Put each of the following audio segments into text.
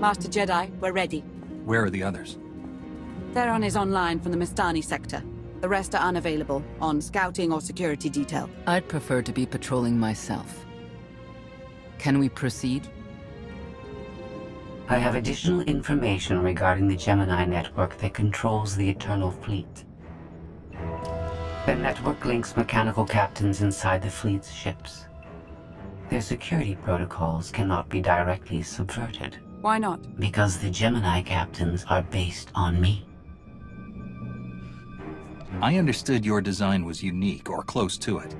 Master Jedi, we're ready. Where are the others? Theron is online from the Mistani sector. The rest are unavailable, on scouting or security detail. I'd prefer to be patrolling myself. Can we proceed? I have additional information regarding the Gemini network that controls the Eternal Fleet. The network links mechanical captains inside the fleet's ships. Their security protocols cannot be directly subverted. Why not? Because the Gemini captains are based on me. I understood your design was unique, or close to it.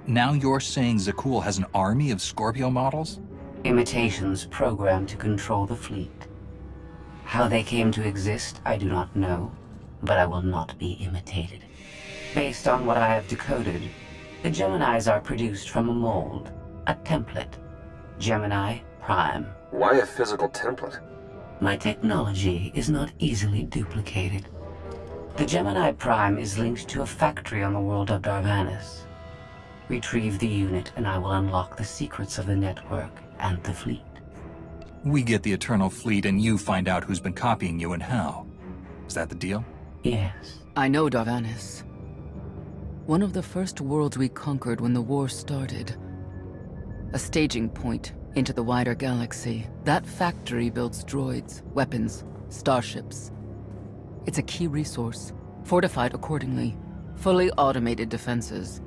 Now you're saying Zakuul has an army of Scorpio models? Imitations programmed to control the fleet. How they came to exist, I do not know, but I will not be imitated. Based on what I have decoded, the Geminis are produced from a mold, a template. Gemini Prime. Why a physical template? My technology is not easily duplicated. The Gemini Prime is linked to a factory on the world of Darvannis. Retrieve the unit and I will unlock the secrets of the network and the fleet. We get the Eternal Fleet and you find out who's been copying you and how. Is that the deal? Yes. I know Darvannis. One of the first worlds we conquered when the war started. A staging point into the wider galaxy. That factory builds droids, weapons, starships. It's a key resource, fortified accordingly. Fully automated defenses.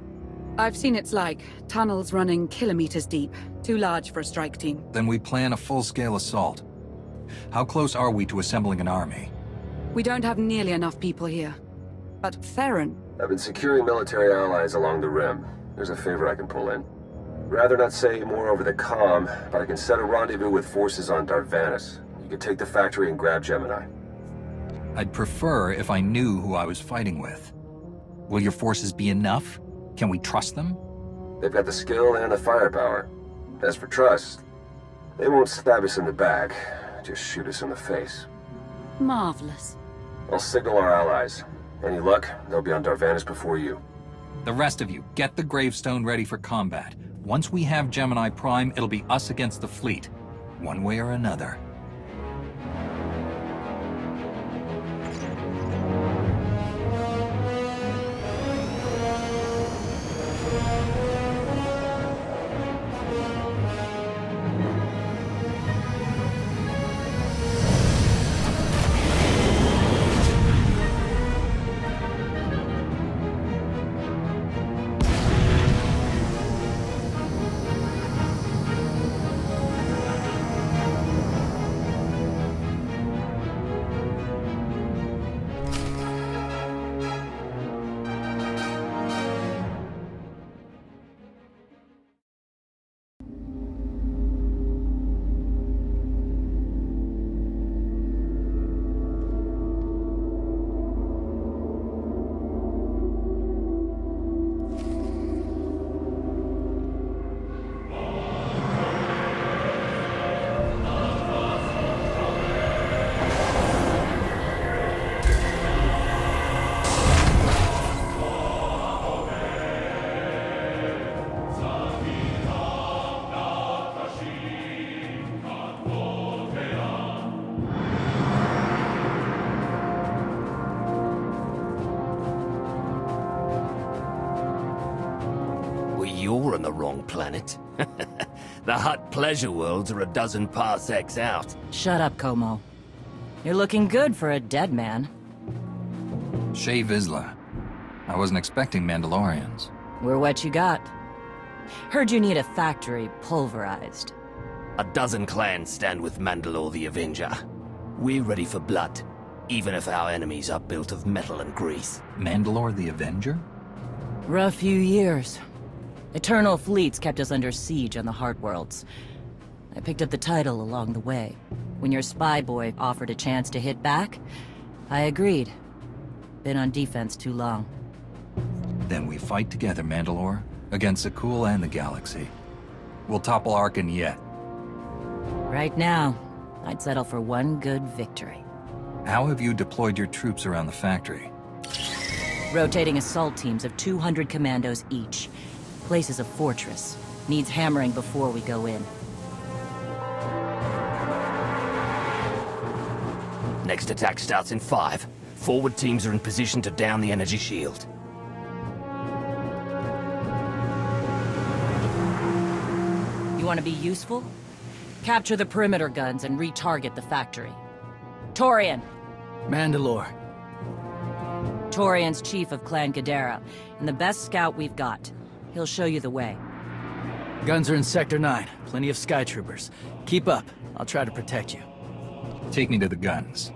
I've seen its like. Tunnels running kilometers deep. Too large for a strike team. Then we plan a full-scale assault. How close are we to assembling an army? We don't have nearly enough people here. But Theron... I've been securing military allies along the rim. There's a favor I can pull in. Rather not say more over the comm, but I can set a rendezvous with forces on Darvannis. You can take the factory and grab Gemini. I'd prefer if I knew who I was fighting with. Will your forces be enough? Can we trust them? They've got the skill and the firepower. As for trust, they won't stab us in the back, just shoot us in the face. Marvelous. I'll signal our allies. Any luck, they'll be on Darvannis before you. The rest of you, get the gravestone ready for combat. Once we have Gemini Prime, it'll be us against the fleet. One way or another. You're on the wrong planet. The Hutt pleasure worlds are a dozen parsecs out. Shut up, Como. You're looking good for a dead man. Shay Vizsla. I wasn't expecting Mandalorians. We're what you got. Heard you need a factory pulverized. A dozen clans stand with Mandalore the Avenger. We're ready for blood, even if our enemies are built of metal and grease. Mandalore the Avenger? Rough few years. Eternal fleets kept us under siege on the Heart Worlds. I picked up the title along the way. When your spy boy offered a chance to hit back, I agreed. Been on defense too long. Then we fight together, Mandalore, against Zakuul and the galaxy. We'll topple Arcann yet. Right now, I'd settle for one good victory. How have you deployed your troops around the factory? Rotating assault teams of 200 commandos each. Place is a fortress. Needs hammering before we go in. Next attack starts in 5. Forward teams are in position to down the energy shield. You want to be useful? Capture the perimeter guns and retarget the factory. Torian! Mandalore. Torian's chief of Clan Ghidorah, and the best scout we've got. He'll show you the way. Guns are in Sector 9. Plenty of Sky Troopers. Keep up. I'll try to protect you. Take me to the guns.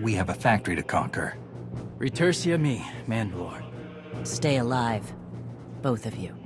We have a factory to conquer. Retursia me, Mandalore. Stay alive. Both of you.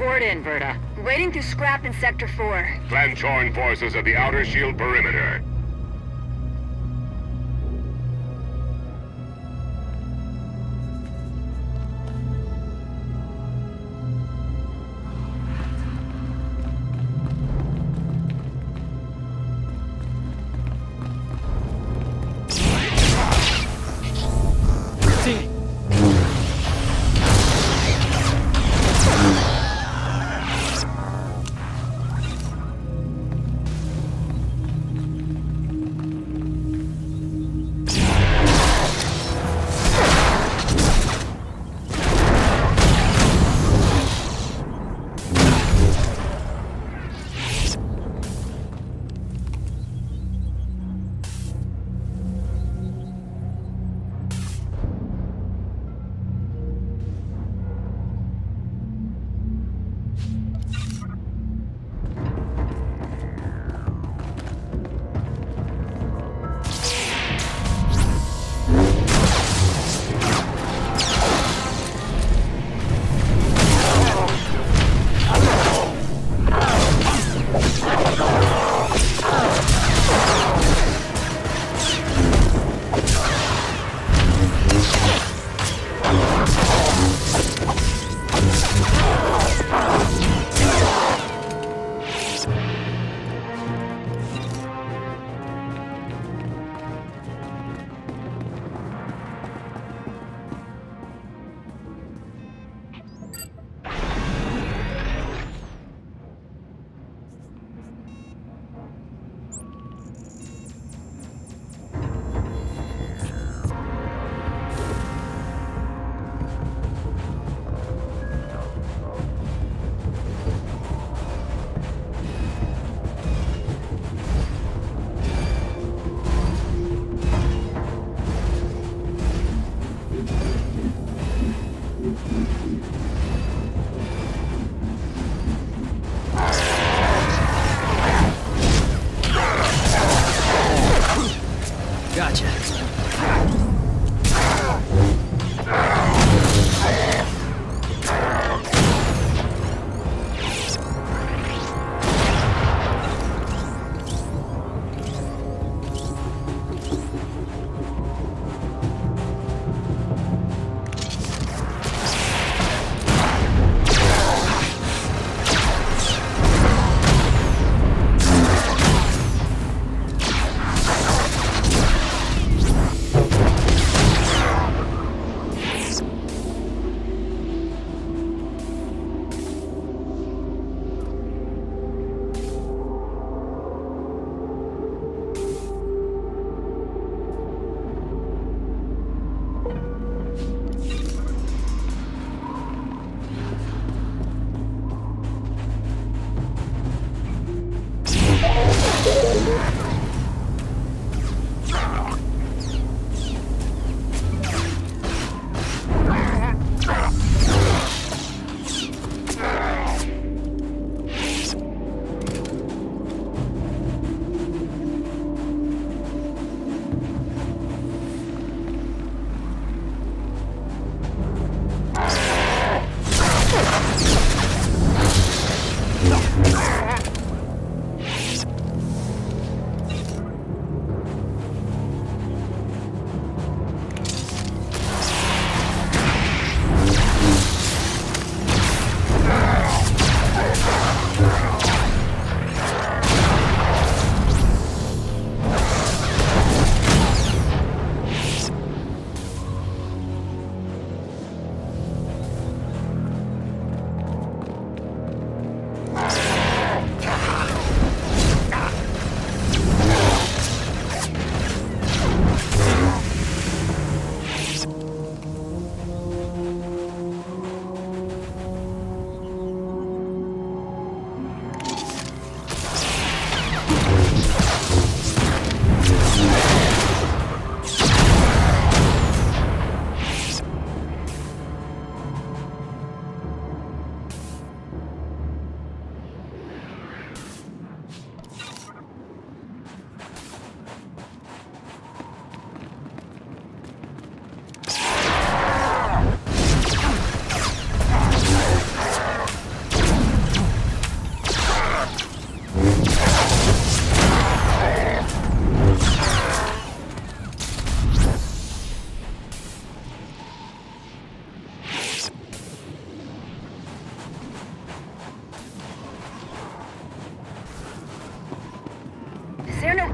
Report in, Verta. Waiting to scrap in Sector 4. Clan-torn forces at the outer shield perimeter.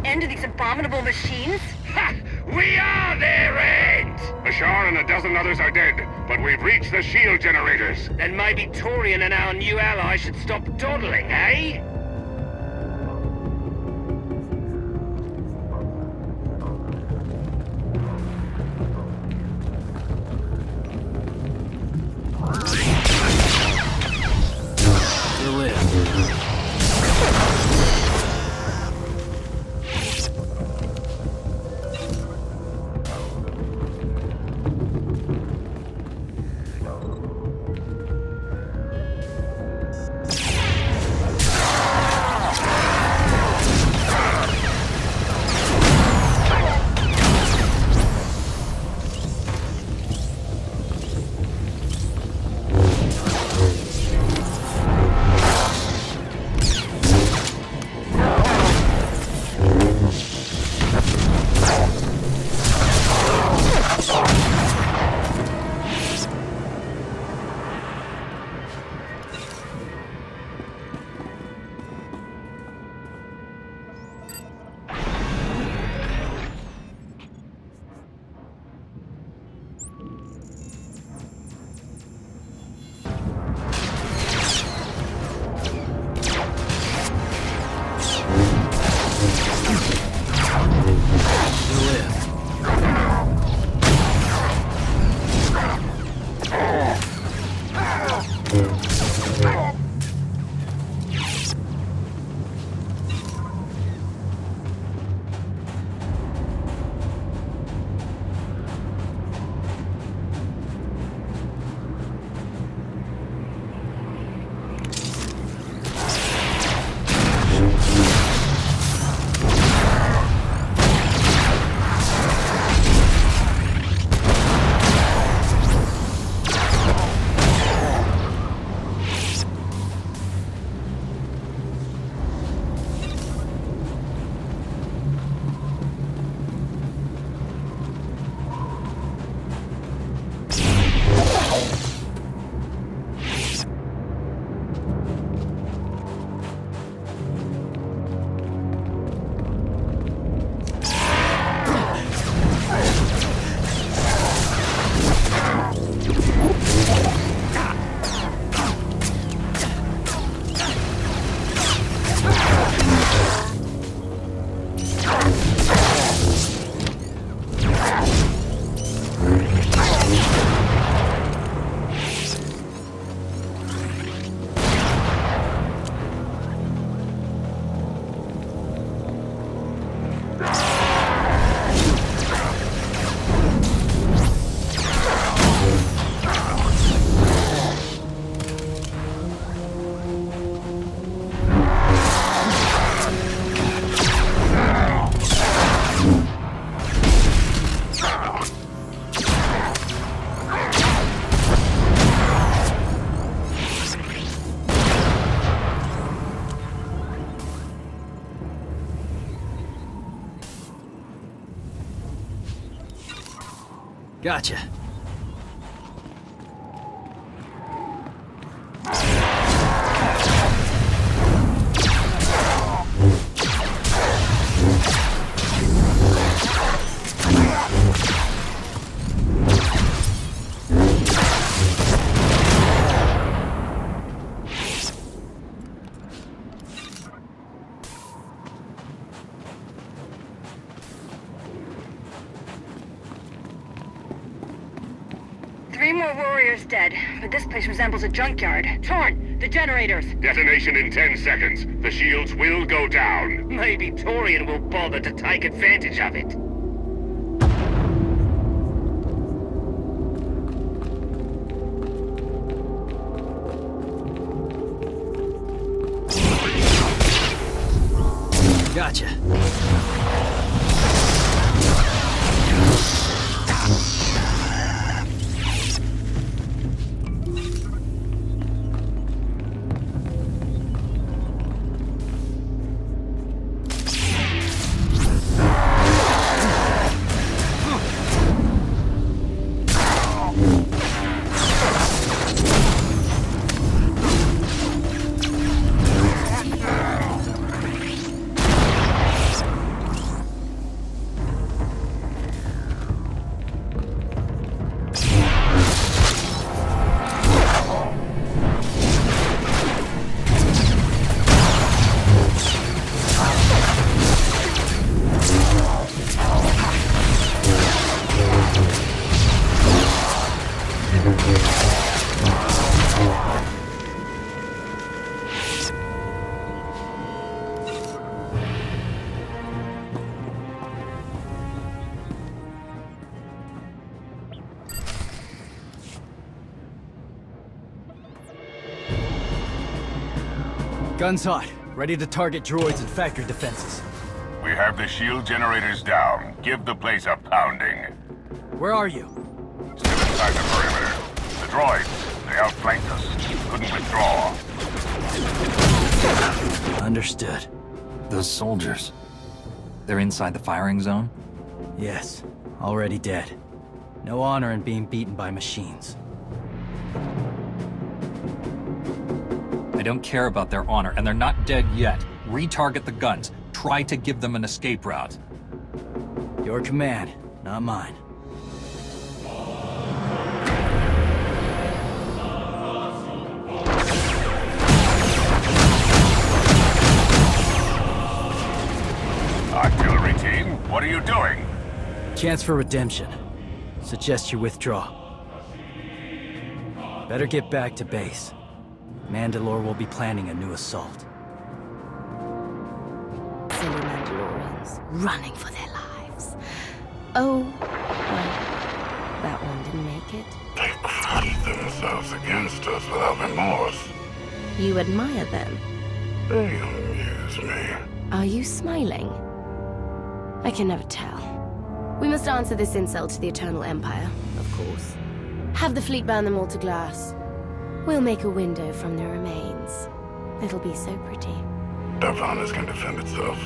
end to these abominable machines? Ha! We are their end! Ashar and a dozen others are dead, but we've reached the shield generators. Then maybe Torian and our new ally should stop dawdling, eh? Gotcha. Dead, but this place resembles a junkyard. Torn! The generators! Detonation in 10 seconds. The shields will go down. Maybe Torian will bother to take advantage of it. Gotcha. Guns hot. Ready to target droids and factory defenses. We have the shield generators down. Give the place a pounding. Where are you? Still inside the perimeter. The droids, they outflanked us. Couldn't withdraw. Understood. Those soldiers. They're inside the firing zone? Yes. Already dead. No honor in being beaten by machines. I don't care about their honor, and they're not dead yet. Retarget the guns. Try to give them an escape route. Your command, not mine. Artillery team, what are you doing? Chance for redemption. Suggest you withdraw. Better get back to base. Mandalore will be planning a new assault. Silly Mandalorians, running for their lives. Oh, well, that one didn't make it. They crushed themselves against us without remorse. You admire them? They amuse me. Are you smiling? I can never tell. We must answer this insult to the Eternal Empire, of course. Have the fleet burn them all to glass. We'll make a window from their remains. It'll be so pretty. Darvannis can defend itself.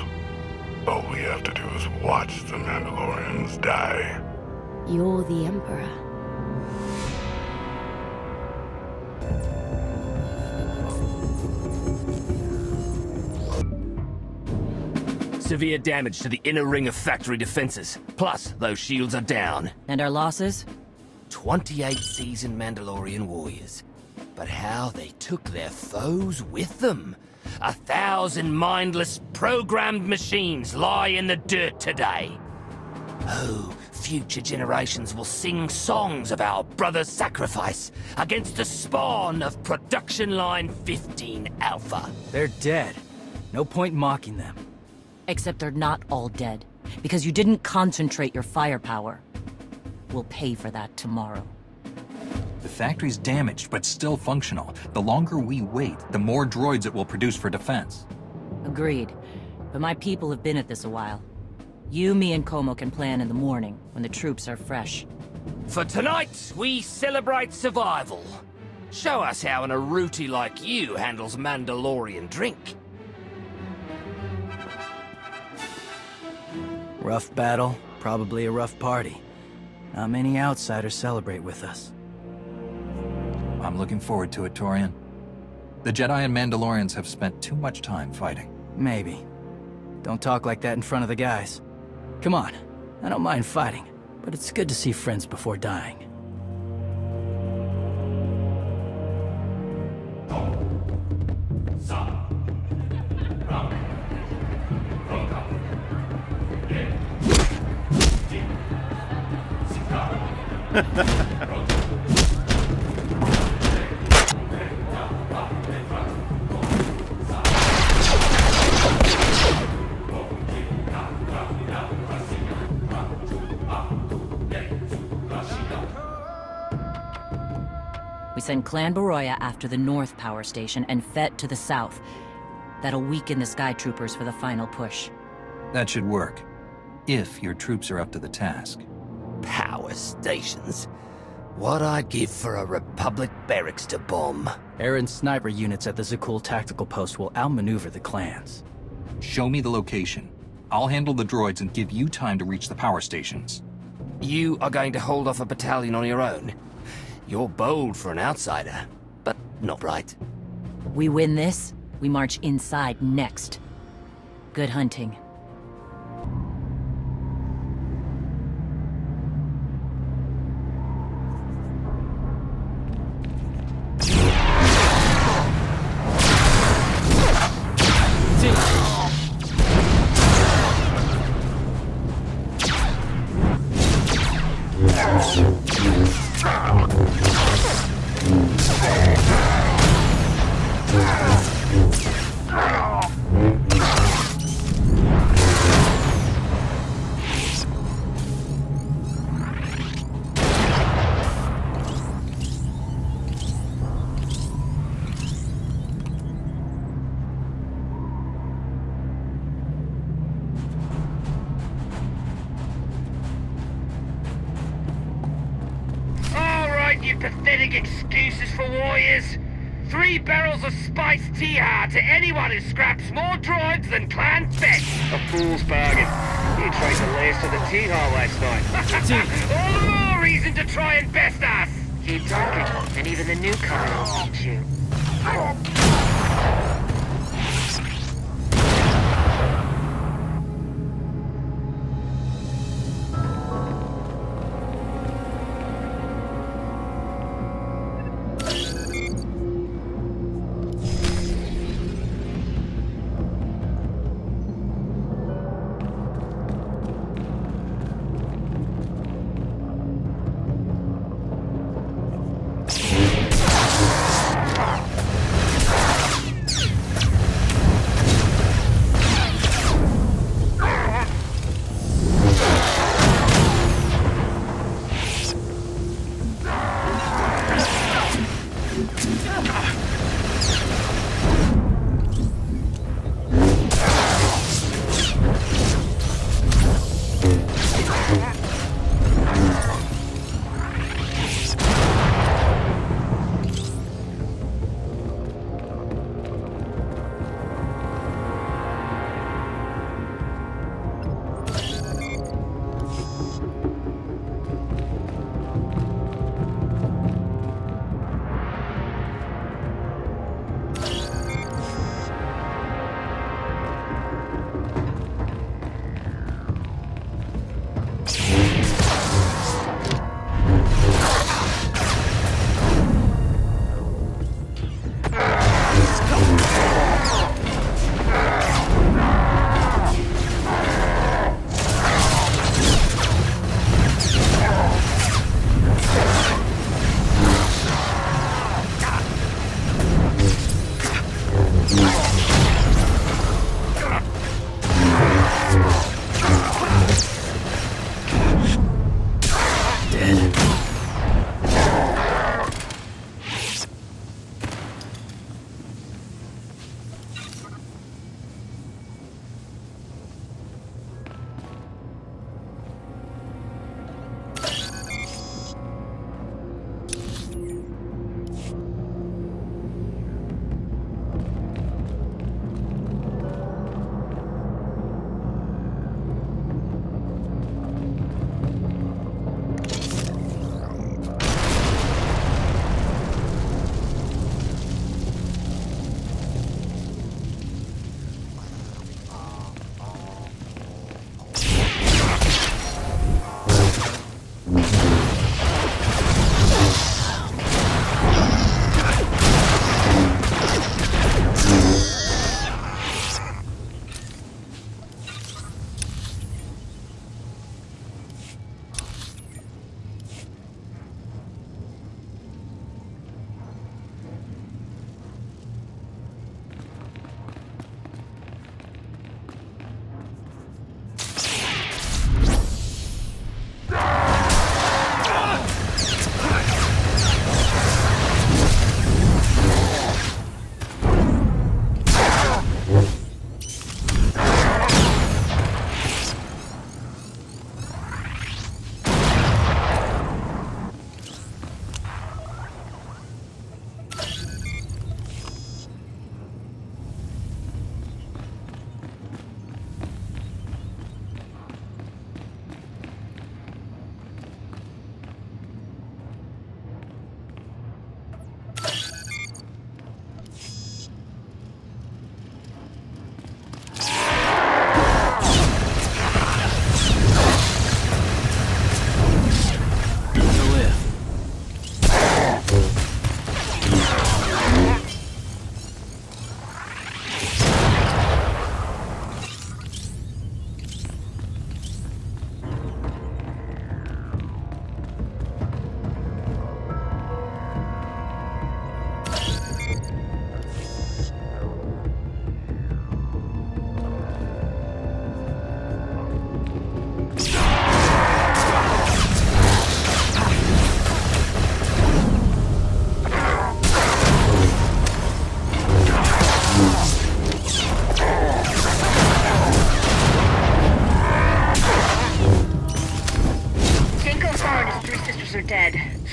All we have to do is watch the Mandalorians die. You're the Emperor. Severe damage to the inner ring of factory defenses. Plus, those shields are down. And our losses? 28 seasoned Mandalorian warriors. But how they took their foes with them. 1,000 mindless, programmed machines lie in the dirt today. Oh, future generations will sing songs of our brother's sacrifice against the spawn of Production Line 15 Alpha. They're dead. No point mocking them. Except they're not all dead. Because you didn't concentrate your firepower. We'll pay for that tomorrow. The factory's damaged, but still functional. The longer we wait, the more droids it will produce for defense. Agreed. But my people have been at this a while. You, me, and Como can plan in the morning, when the troops are fresh. For tonight, we celebrate survival. Show us how an Aruti like you handles Mandalorian drink. Rough battle, probably a rough party. Not many outsiders celebrate with us. I'm looking forward to it, Torian. The Jedi and Mandalorians have spent too much time fighting. Maybe. Don't talk like that in front of the guys. Come on, I don't mind fighting, but it's good to see friends before dying. We send Clan Baroya after the North Power Station and Fett to the south. That'll weaken the Sky Troopers for the final push. That should work. If your troops are up to the task. Power stations. What I'd give for a Republic barracks to bomb. Aaron's sniper units at the Zakul tactical post will outmaneuver the clans. Show me the location. I'll handle the droids and give you time to reach the power stations. You are going to hold off a battalion on your own. You're bold for an outsider, but not right. We win this, we march inside next. Good hunting. pathetic excuses for warriors? 3 barrels of spiced tea-ha to anyone who scraps more droids than Clan Fett. A fool's bargain. You tried to lay us to the tea-ha last night. All the more reason to try and best us! Keep talking, and even the newcomer will beat you.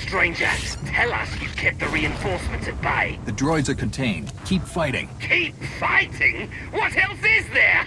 Stranger, tell us you kept the reinforcements at bay. The droids are contained. Keep fighting. Keep fighting? What else is there?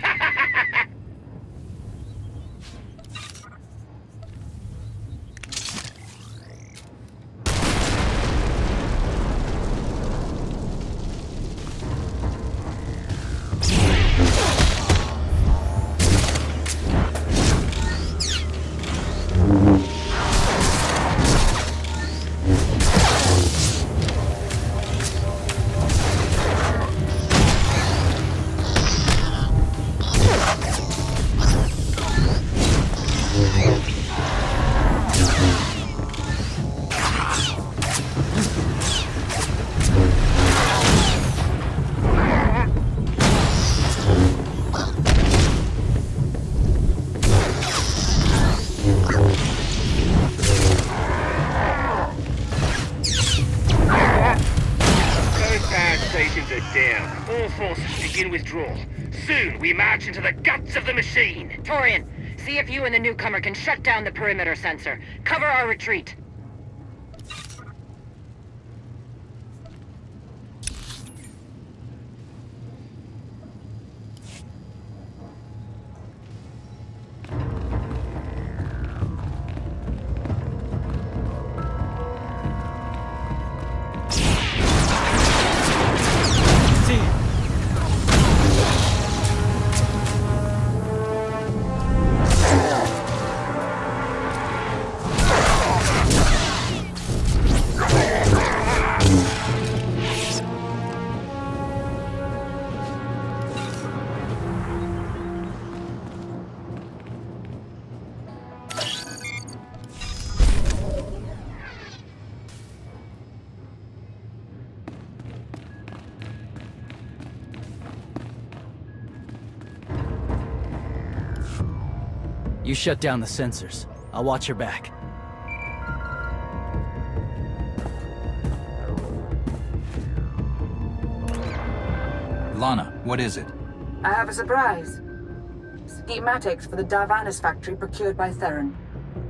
Withdrawal. Soon we march into the guts of the machine. Torian, see if you and the newcomer can shut down the perimeter sensor. Cover our retreat. You shut down the sensors. I'll watch your back. Lana, what is it? I have a surprise. Schematics for the Darvannis factory procured by Theron.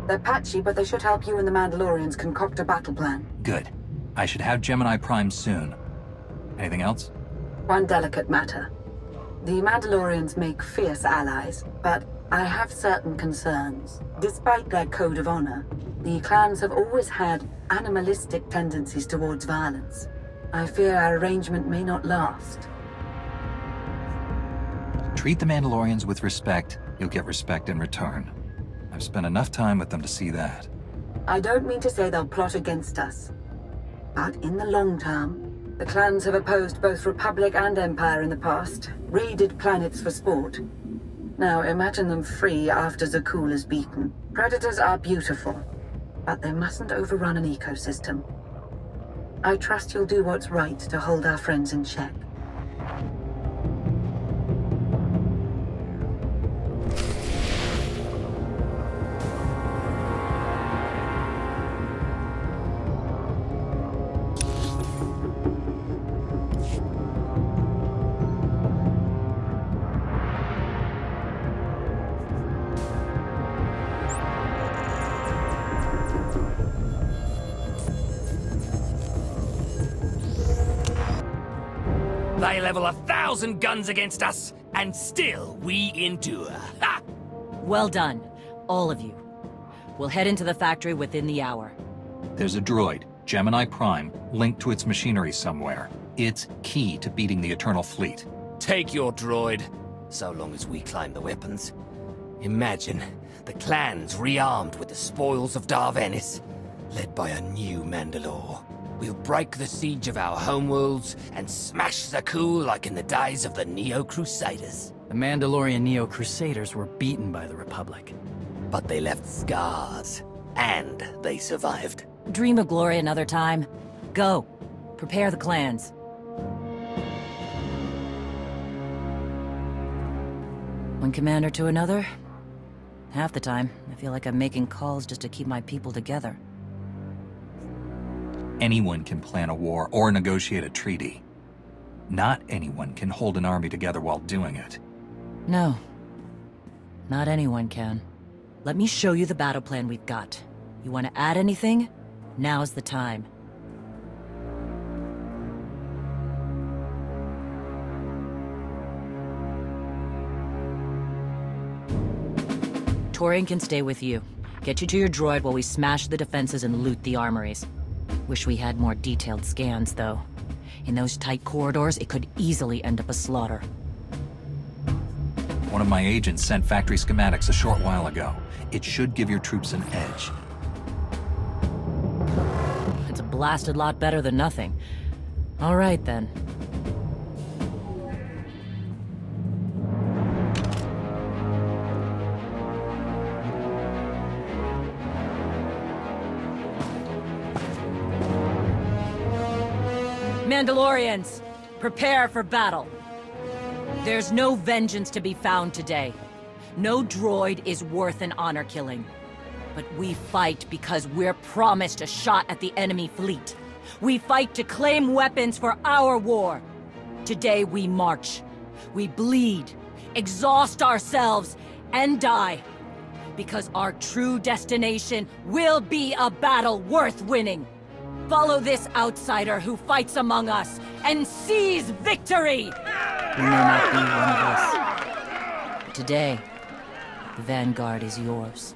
They're patchy, but they should help you and the Mandalorians concoct a battle plan. Good. I should have Gemini Prime soon. Anything else? One delicate matter. The Mandalorians make fierce allies, but I have certain concerns. Despite their code of honor, the clans have always had animalistic tendencies towards violence. I fear our arrangement may not last. Treat the Mandalorians with respect, you'll get respect in return. I've spent enough time with them to see that. I don't mean to say they'll plot against us. But in the long term, the clans have opposed both Republic and Empire in the past, raided planets for sport. Now imagine them free after Zakul is beaten. Predators are beautiful, but they mustn't overrun an ecosystem. I trust you'll do what's right to hold our friends in check. They level 1,000 guns against us, and still we endure. Ha! Well done, all of you. We'll head into the factory within the hour. There's a droid, Gemini Prime, linked to its machinery somewhere. It's key to beating the Eternal Fleet. Take your droid, so long as we climb the weapons. Imagine the clans rearmed with the spoils of Darvannis, led by a new Mandalore. We'll break the siege of our homeworlds and smash Zakul like in the days of the Neo-Crusaders. The Mandalorian Neo-Crusaders were beaten by the Republic. But they left scars, and they survived. Dream of glory another time. Go. Prepare the clans. One commander to another. Half the time, I feel like I'm making calls just to keep my people together. Anyone can plan a war or negotiate a treaty. Not anyone can hold an army together while doing it. No. Not anyone can. Let me show you the battle plan we've got. You want to add anything? Now's the time. Torian can stay with you. Get you to your droid while we smash the defenses and loot the armories. Wish we had more detailed scans, though. In those tight corridors, it could easily end up a slaughter. One of my agents sent factory schematics a short while ago. It should give your troops an edge. It's a blasted lot better than nothing. All right, then. Mandalorians, prepare for battle. There's no vengeance to be found today. No droid is worth an honor killing. But we fight because we're promised a shot at the enemy fleet. We fight to claim weapons for our war. Today we march. We bleed, exhaust ourselves, and die. Because our true destination will be a battle worth winning. Follow this outsider who fights among us and seize victory! You may not be one of us. But today, the Vanguard is yours.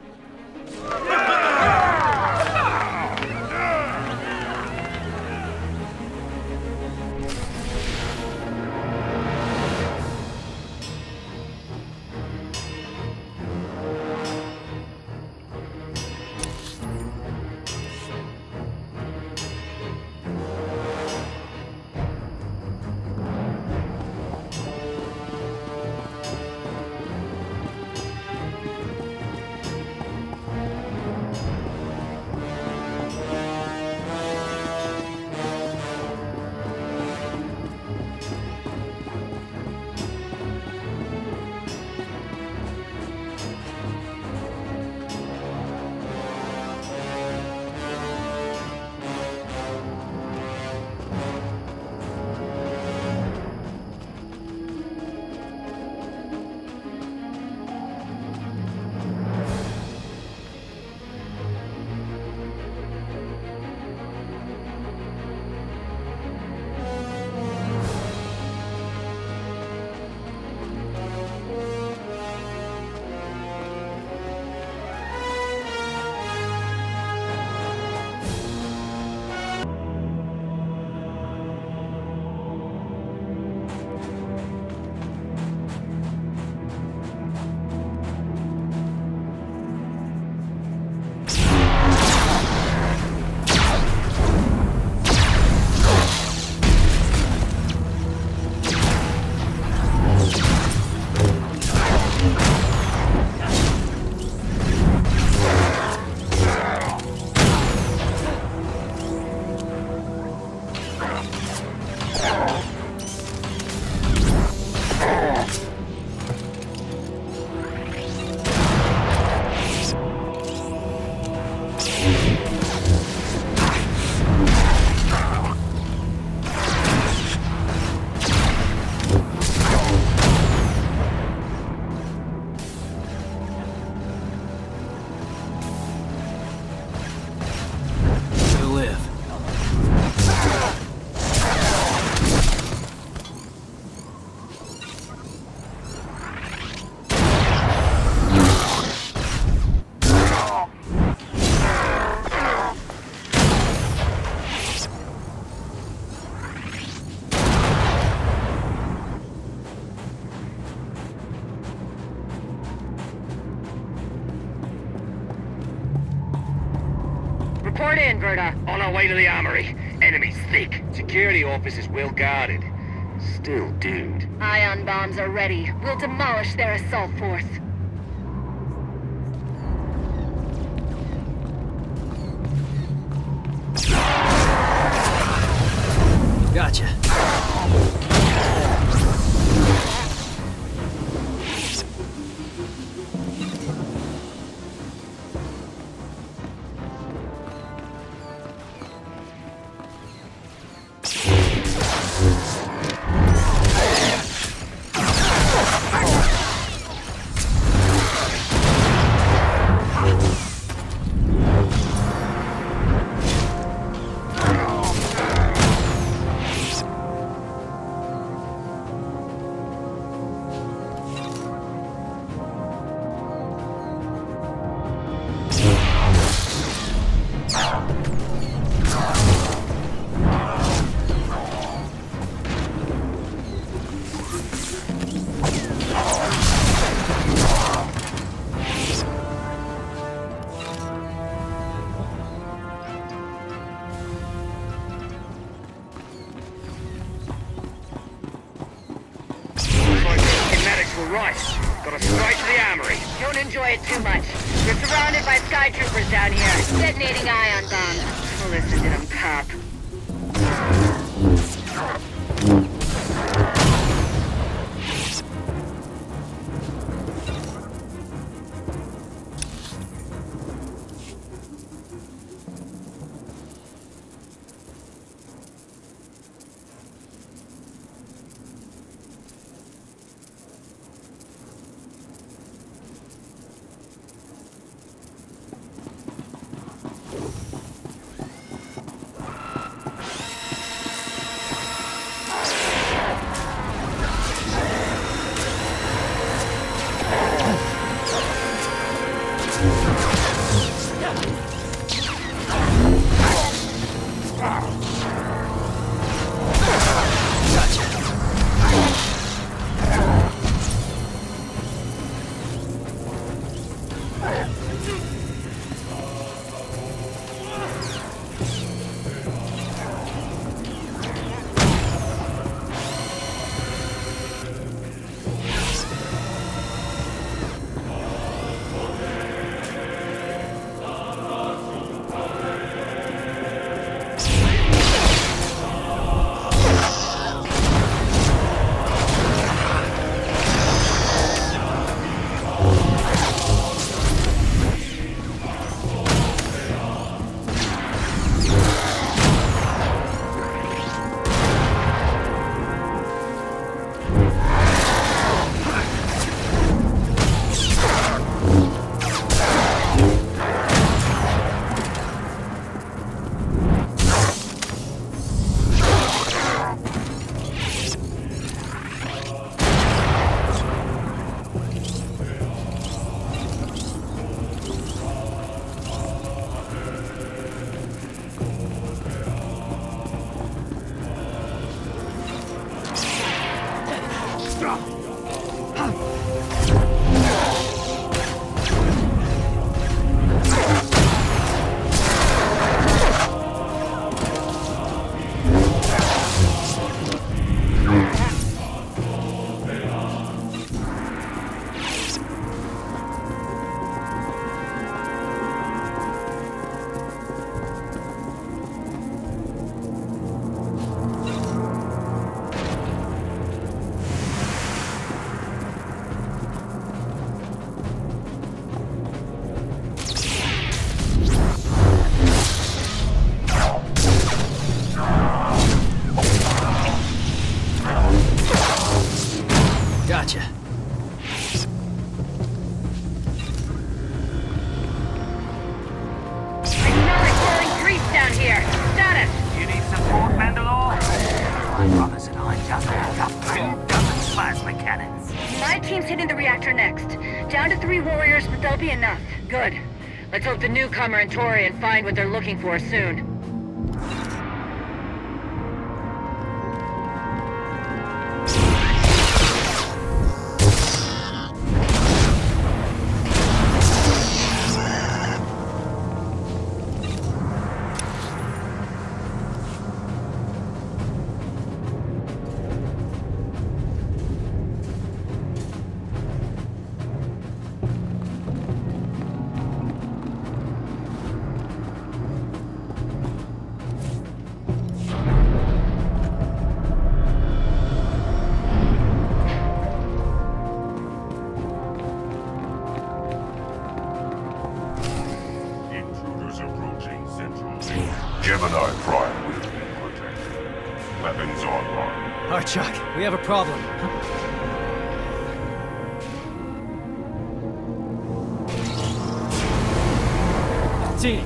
Report in, Verta. On our way to the armory. Enemies thick. Security officers well guarded. Still doomed. Ion bombs are ready. We'll demolish their assault force. Gotcha. Nice. Got us straight to the armory. Don't enjoy it too much. We're surrounded by sky troopers down here. Detonating ion bombs. Listen to them pop. Good. Let's hope the newcomer and Torian find what they're looking for soon. GEMINI Prime will be protected. Weapons online. Chuck, we have a problem. Team.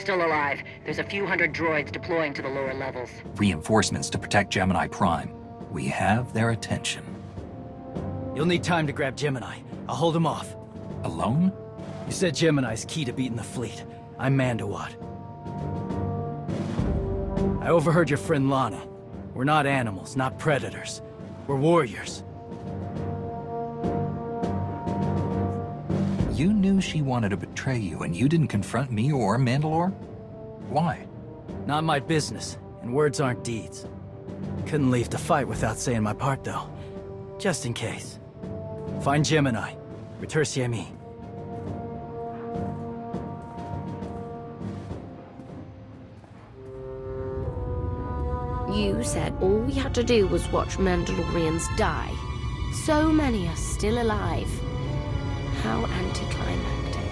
still alive. There's a few hundred droids deploying to the lower levels. Reinforcements to protect Gemini Prime. We have their attention. You'll need time to grab Gemini. I'll hold him off. Alone? You said Gemini's key to beating the fleet. I'm Mandalore. I overheard your friend Lana. We're not animals, not predators. We're warriors. You knew she wanted to betray you, and you didn't confront me or Mandalore? Why? Not my business, and words aren't deeds. Couldn't leave to fight without saying my part, though. Just in case. Find Gemini. Retursiemi. You said all we had to do was watch Mandalorians die. So many are still alive. How anticlimactic.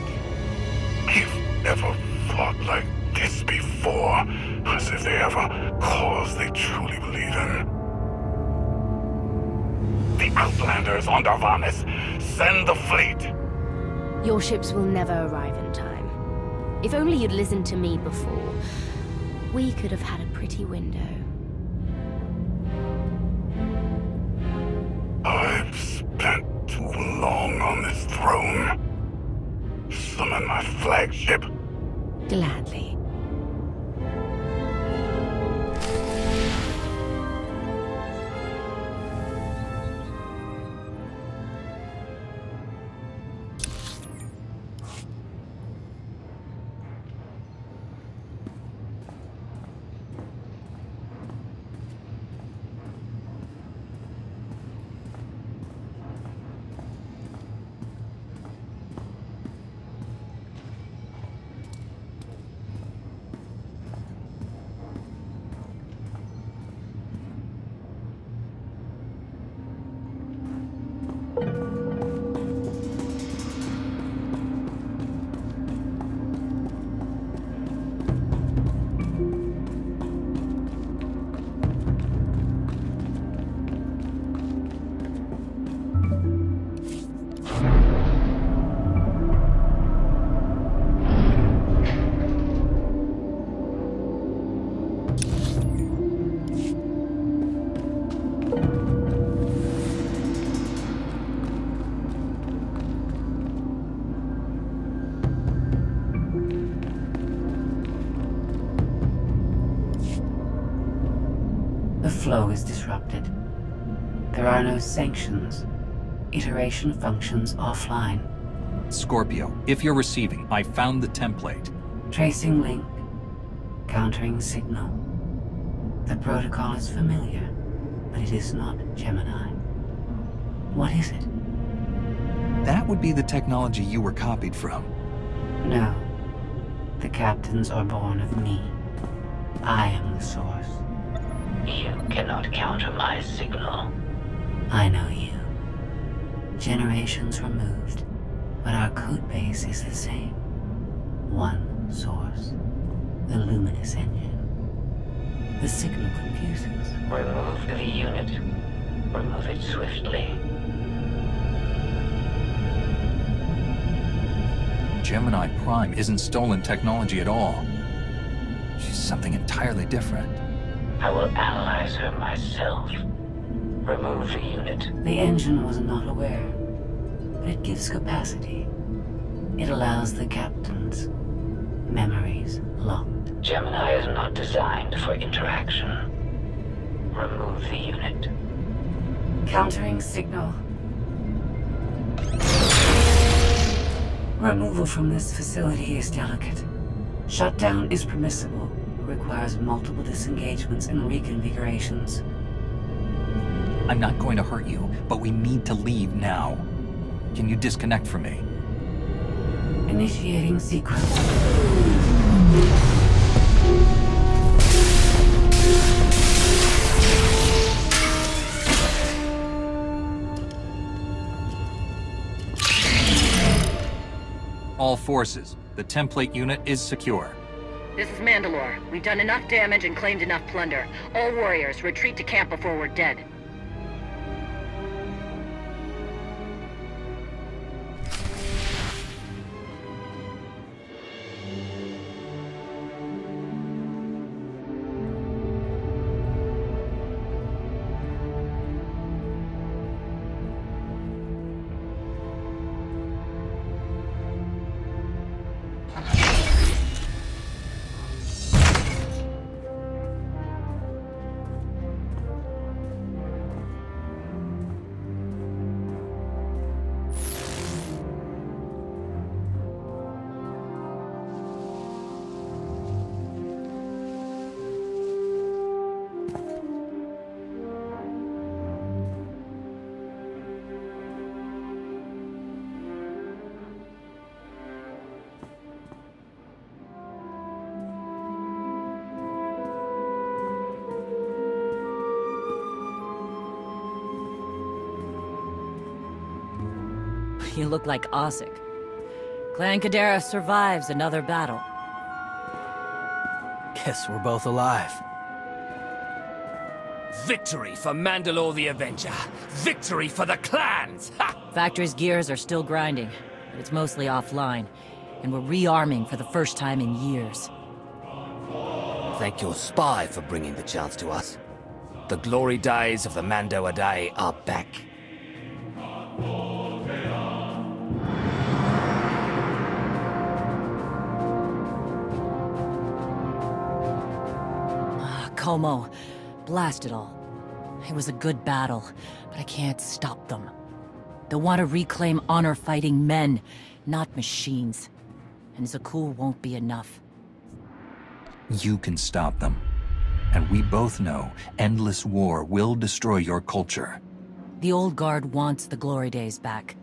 We've never fought like this before, as if they have a cause they truly believe in. The Outlander is on Darvannis. Send the fleet! Your ships will never arrive in time. If only you'd listened to me before, we could have had a pretty window. I've spent too long on this throne. Summon my flagship. Gladly. The flow is disrupted. There are no sanctions. Iteration functions offline. Scorpio, if you're receiving, I found the template. Tracing link. Countering signal. The protocol is familiar, but it is not Gemini. What is it? That would be the technology you were copied from. No. The captains are born of me. I am the source. You cannot counter my signal. I know you. Generations removed, but our code base is the same. One source. The luminous engine. The signal confuses. Remove the unit. Remove it swiftly. Gemini Prime isn't stolen technology at all. She's something entirely different. I will analyze her myself. Remove the unit. The engine was not aware, but it gives capacity. It allows the captain's memories locked. Gemini is not designed for interaction. Remove the unit. Countering signal. Removal from this facility is delicate. Shutdown is permissible, requires multiple disengagements and reconfigurations. I'm not going to hurt you, but we need to leave now. Can you disconnect from me? Initiating sequence. All forces, the template unit is secure. This is Mandalore. We've done enough damage and claimed enough plunder. All warriors, retreat to camp before we're dead. You look like Ossic. Clan Kadera survives another battle. Guess we're both alive. Victory for Mandalore the Avenger! Victory for the clans! Ha! Factory's gears are still grinding, but it's mostly offline, and we're rearming for the first time in years. Thank your spy for bringing the chance to us. The glory days of the Mando Adae are back. Como, blast it all. It was a good battle, but I can't stop them. They want to reclaim honor-fighting men, not machines. And Zakuul won't be enough. You can stop them. And we both know endless war will destroy your culture. The old guard wants the glory days back.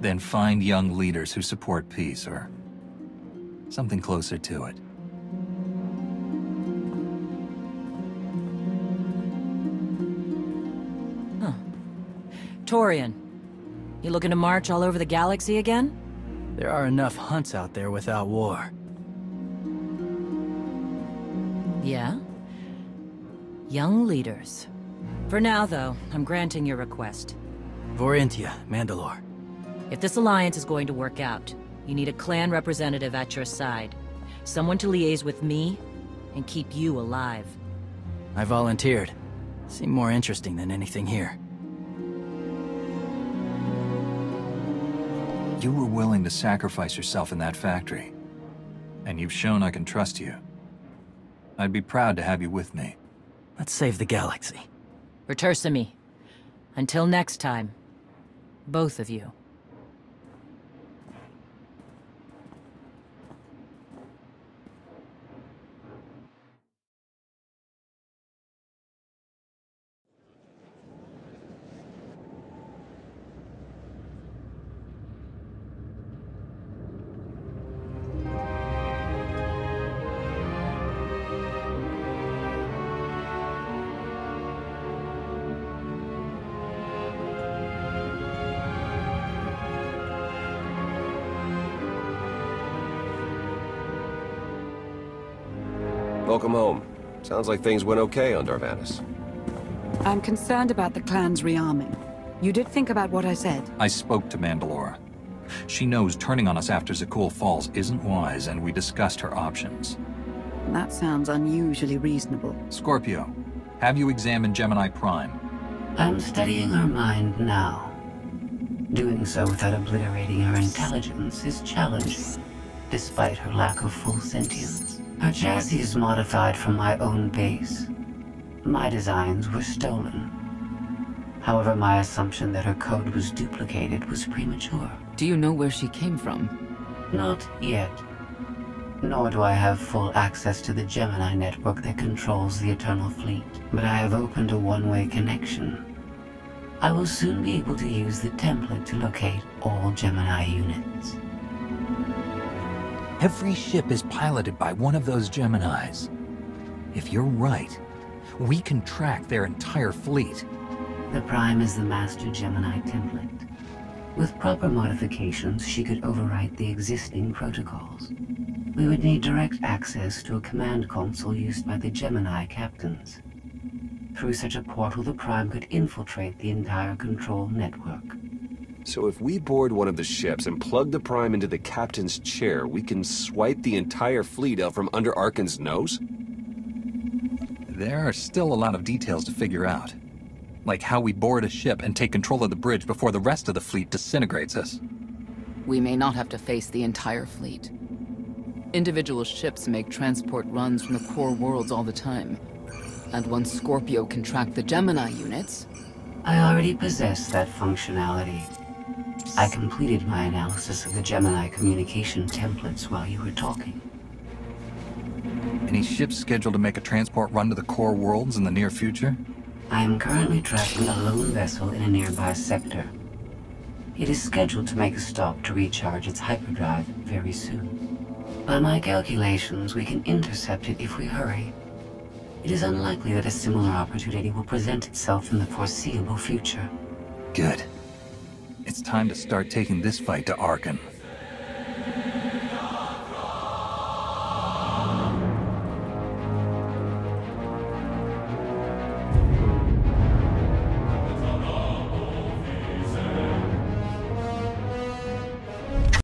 Then find young leaders who support peace, or something closer to it. Huh. Torian, you looking to march all over the galaxy again? There are enough hunts out there without war. Yeah? Young leaders. For now, though, I'm granting your request. Vorintia, Mandalore. If this alliance is going to work out, you need a clan representative at your side. Someone to liaise with me and keep you alive. I volunteered. Seemed more interesting than anything here. You were willing to sacrifice yourself in that factory. And you've shown I can trust you. I'd be proud to have you with me. Let's save the galaxy. Retursimi. Until next time, both of you. Welcome home. Sounds like things went okay on Darvannis. I'm concerned about the clan's rearming. You did think about what I said? I spoke to Mandalore. She knows turning on us after Zakuul falls isn't wise, and we discussed her options. That sounds unusually reasonable. Scorpio, have you examined Gemini Prime? I'm studying her mind now. Doing so without obliterating her intelligence is challenging, despite her lack of full sentience. Her chassis is modified from my own base. My designs were stolen. However, my assumption that her code was duplicated was premature. Do you know where she came from? Not yet. Nor do I have full access to the Gemini network that controls the Eternal Fleet. But I have opened a one-way connection. I will soon be able to use the template to locate all Gemini units. Every ship is piloted by one of those Geminis. If you're right, we can track their entire fleet. The Prime is the master Gemini template. With proper modifications, she could overwrite the existing protocols. We would need direct access to a command console used by the Gemini captains. Through such a portal, the Prime could infiltrate the entire control network. So if we board one of the ships and plug the Prime into the captain's chair, we can swipe the entire fleet out from under Arcann's nose? There are still a lot of details to figure out. Like how we board a ship and take control of the bridge before the rest of the fleet disintegrates us. We may not have to face the entire fleet. Individual ships make transport runs from the core worlds all the time. And once Scorpio can track the Gemini units... I already possess that functionality. I completed my analysis of the Gemini communication templates while you were talking. Any ships scheduled to make a transport run to the core worlds in the near future? I am currently tracking a lone vessel in a nearby sector. It is scheduled to make a stop to recharge its hyperdrive very soon. By my calculations, we can intercept it if we hurry. It is unlikely that a similar opportunity will present itself in the foreseeable future. Good. It's time to start taking this fight to Arcann.